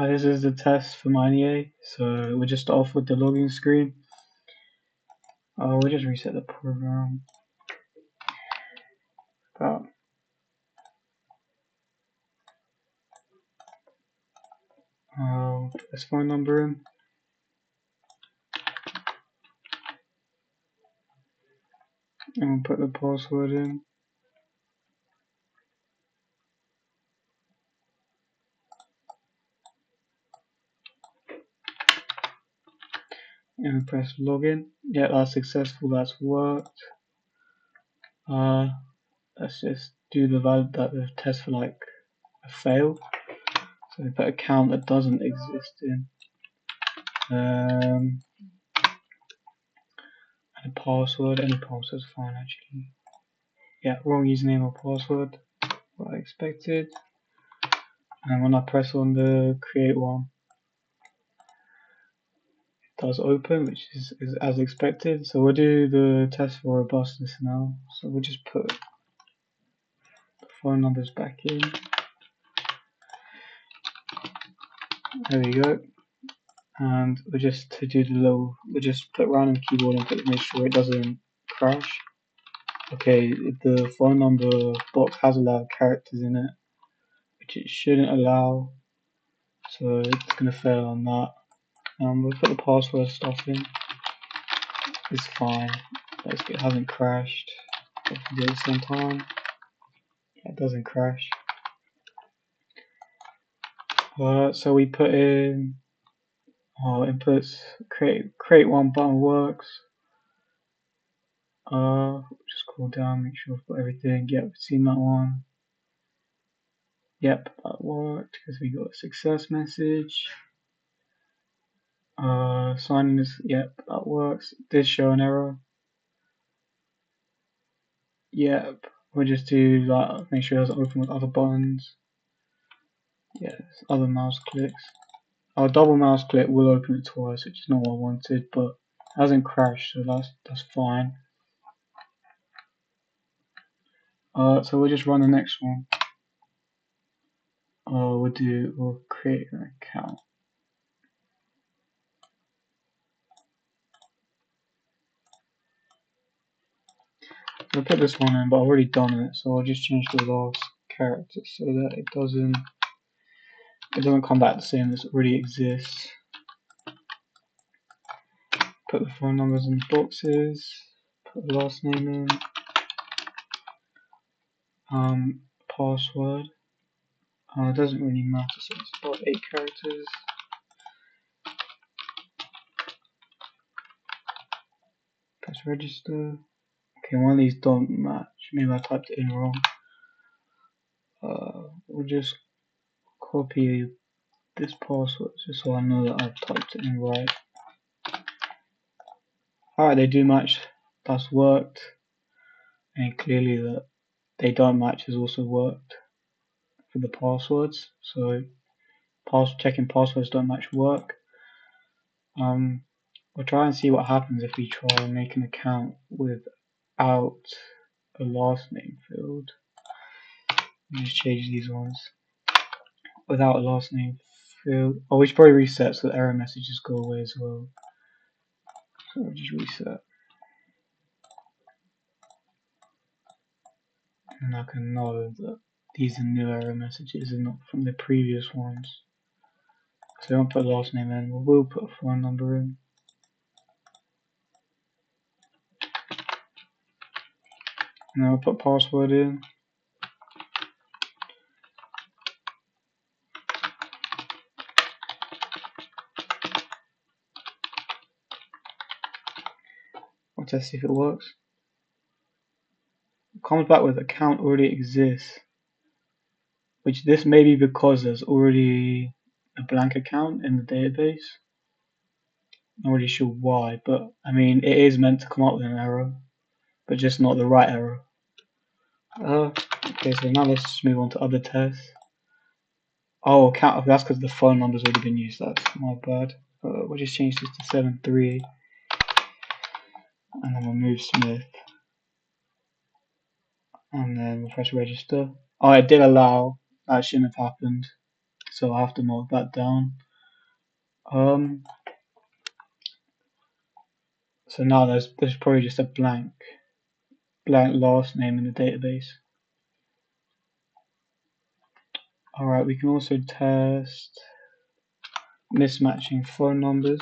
Hi, this is the test for my NEA, so we'll just start off with the login screen. We'll just reset the program. Put this phone number in. And we'll put the password in. And we press login. Yeah, that's successful, that's worked. Let's just do the test for like a fail. So we put a count that doesn't exist in. And a password, any password's fine actually. Yeah, wrong username or password, what I expected. And when I press on the create one, it does open, which is as expected. So we'll do the test for robustness now. So we'll just put the phone numbers back in. There we go. And we'll just put random keyboard input to make sure it doesn't crash. Okay, the phone number box has allowed characters in it, which it shouldn't allow. So it's gonna fail on that. We'll put the password stuff in. It's fine. It hasn't crashed. Do it at the same time. Yeah, it doesn't crash. So we put in inputs. Create one button works. Just scroll down, make sure I've got everything. Yep, we've seen that one. Yep, that worked because we got a success message. Signing this. Yep, that works. It did show an error. Yep, we'll just do that. Make sure it doesn't open with other buttons. Yes, other mouse clicks. Our double mouse click will open it twice, which is not what I wanted, but it hasn't crashed, so that's fine. So we'll just run the next one. We'll create an account. I'll put this one in, but I've already done it, so I'll just change the last character so that it doesn't come back the same as it already exists. Put the phone numbers in the boxes. Put the last name in. Password. It doesn't really matter, so it's about 8 characters. Press register. Okay, one of these don't match. Maybe I typed it in wrong. We'll just copy this password just so I know that I've typed it in right. Alright, they do match. That's worked. And clearly that they don't match has also worked for the passwords. So checking passwords don't match work. We'll try and see what happens if we try and make an account without a last name field. Let me just change these ones. Without a last name field. Oh, we should probably reset so the error messages go away as well. So we'll just reset. And I can know that these are new error messages and not from the previous ones. So I won't put last name in, we will put a phone number in. And then we'll put password in. I'll test if it works. It comes back with account already exists. Which this may be because there's already a blank account in the database. Not really sure why, but I mean it is meant to come up with an error, but just not the right error. Okay, so now let's just move on to other tests. Oh, account. That's because the phone number's already been used. That's my bad. We'll just change this to 73, and then we'll move Smith, and then we'll press register. Oh, it did allow. That shouldn't have happened. so I have to mark that down. So now there's probably just a blank last name in the database. Alright, we can also test mismatching phone numbers.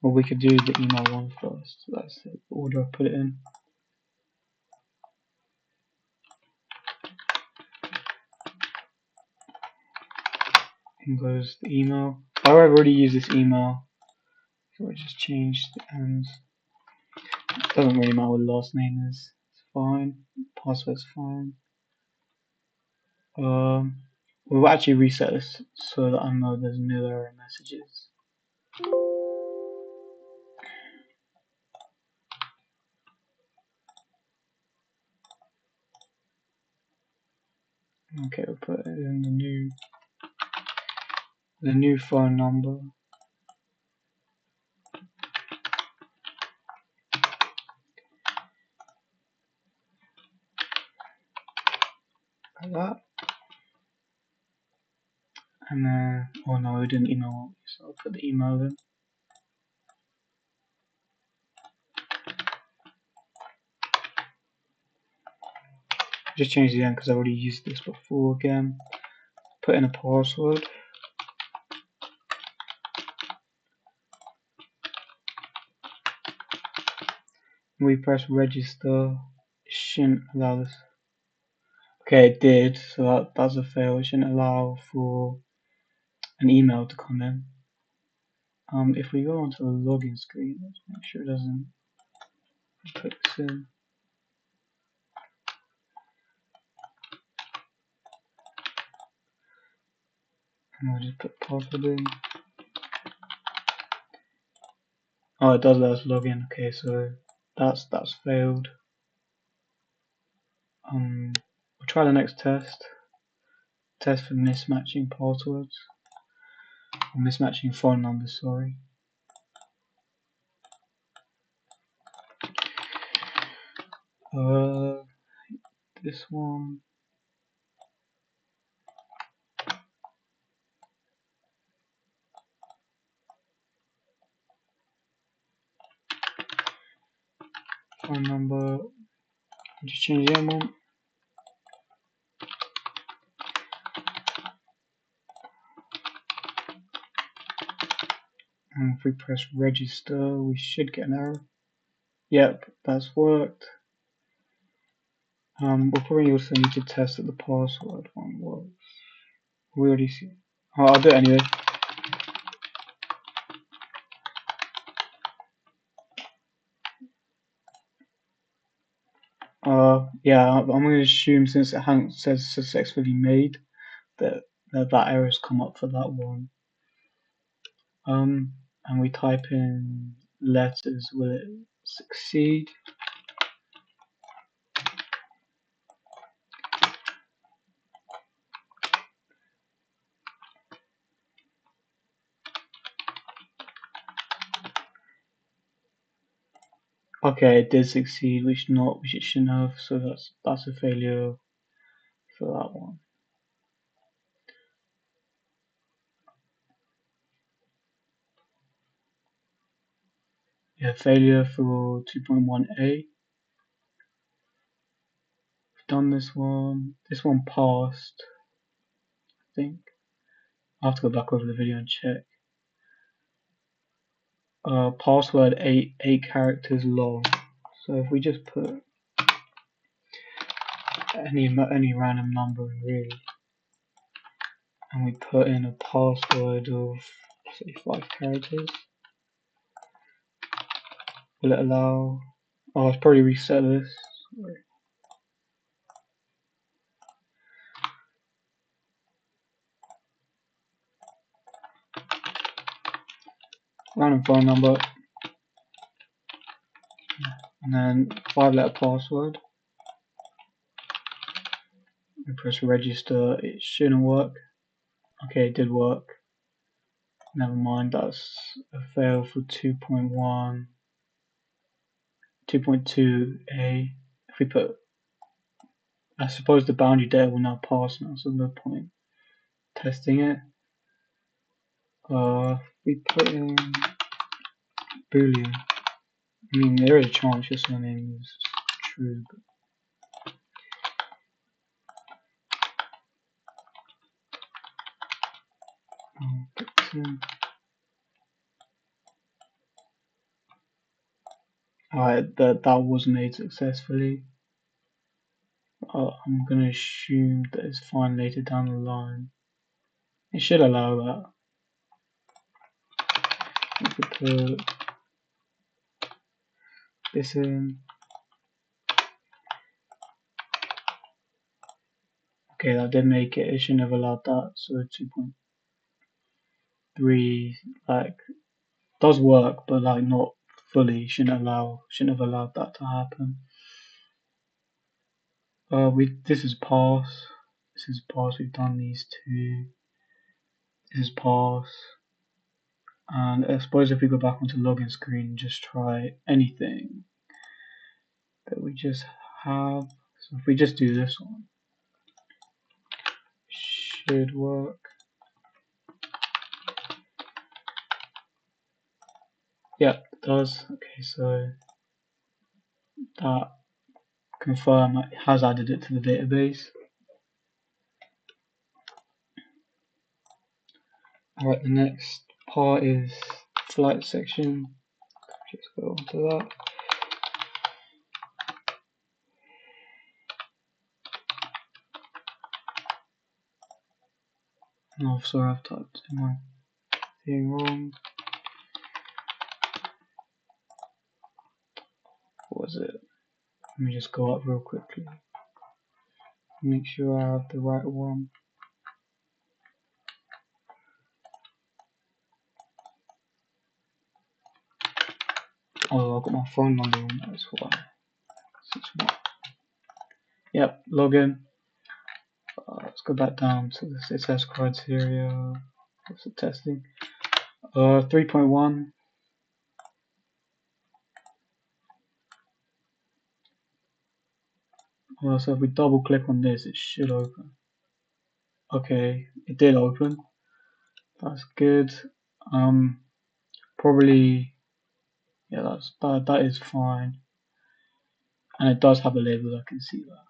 Or we could do the email one first. That's the order I put it in. In goes the email. I've already used this email, so I just changed the ends. It doesn't really matter what the last name is. It's fine. Password's fine. We'll actually reset this so that I know there's no error messages. Okay, we'll put it in the new phone number. Like that. And then, oh no, we didn't email, so I'll put the email in. Just change the end because I already used this before again. Put in a password. We press register. It shouldn't allow this. Okay, it did, so that's a fail. It shouldn't allow for an email to come in. If we go onto the login screen, let's make sure it doesn't put this in. And we'll just put password in. Oh, it does let us log in. Okay, so that's failed. We'll try the next test. Test for mismatching passwords. Or mismatching phone numbers, sorry. This one. Phone number. Just change the amount. And if we press register, we should get an error. Yep, that's worked. We'll probably also need to test that the password one works. We already see. Oh, I'll do it anyway. Yeah, I'm going to assume since it hasn't said successfully made that error has come up for that one. And we type in letters. Will it succeed? Okay, it did succeed, which it shouldn't have. So that's a failure for that one. Yeah, failure for 2.1a. We've done this one. This one passed, I think. I'll have to go back over the video and check. Password eight characters long. So if we just put any random number in really, and we put in a password of say 5 characters, will it allow? Oh, I'll probably reset this. Sorry. Random phone number, and then 5-letter password. We press register. It shouldn't work. Okay, it did work. Never mind, that's a fail for 2.2a. If we put, I suppose the boundary data will now pass now, so no point testing it. We put in Boolean. I mean, there is a chance your surname is true, but put this in. Alright, that was made successfully. I'm gonna assume that it's fine later down the line. It should allow that. We could put this in. Okay, that did make it. It shouldn't have allowed that. So 2.3 like does work, but like not fully. Shouldn't have allowed that to happen. This is pass. This is pass. We've done these two. This is pass. And I suppose if we go back onto login screen, just try anything that we just have. So if we just do this one, should work. Yeah, it does. Okay, so that confirm it has added it to the database. Alright, the next part is flight section. Just go onto that. Oh, sorry, I've typed in my thing wrong. What was it? Let me just go up real quickly. Make sure I have the right one. Oh, I've got my phone number on, that's why. Yep, login. Let's go back down to the success criteria. What's the testing? 3.1. So if we double click on this, it should open. Okay, it did open. That's good. Probably, yeah, that is fine. And it does have a label, I can see that.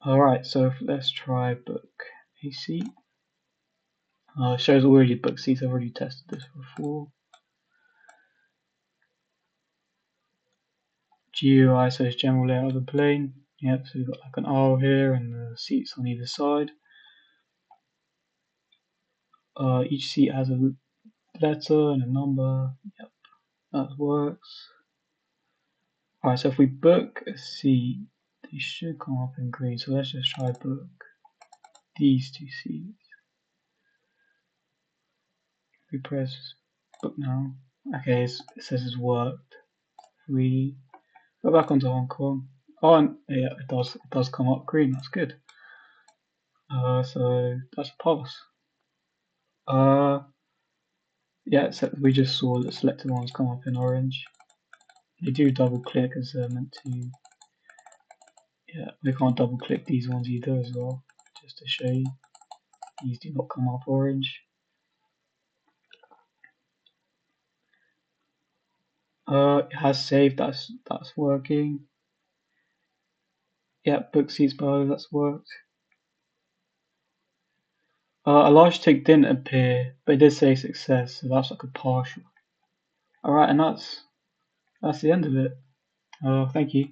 Alright, so let's try book a seat. It shows already book seats. I've already tested this before. GUI says general layout of the plane. Yep, so we've got like an arrow here and the seats on either side. Each seat has a letter and a number. Yep, that works. Alright, so if we book a seat, they should come up in green. So let's just try book these two seats. We press book now. Okay, it says it's worked. If we go back onto Hong Kong. Oh, and yeah, it does come up green. That's good. So that's a pass. Yeah, except we just saw the selected ones come up in orange. They do double click as they're meant to. Yeah, we can't double click these ones either as well, just to show you. These do not come up orange. It has saved. That's working. Yeah, book seats below. That's worked. A large tick didn't appear, but it did say success, so that's like a partial. Alright, and that's the end of it. Thank you.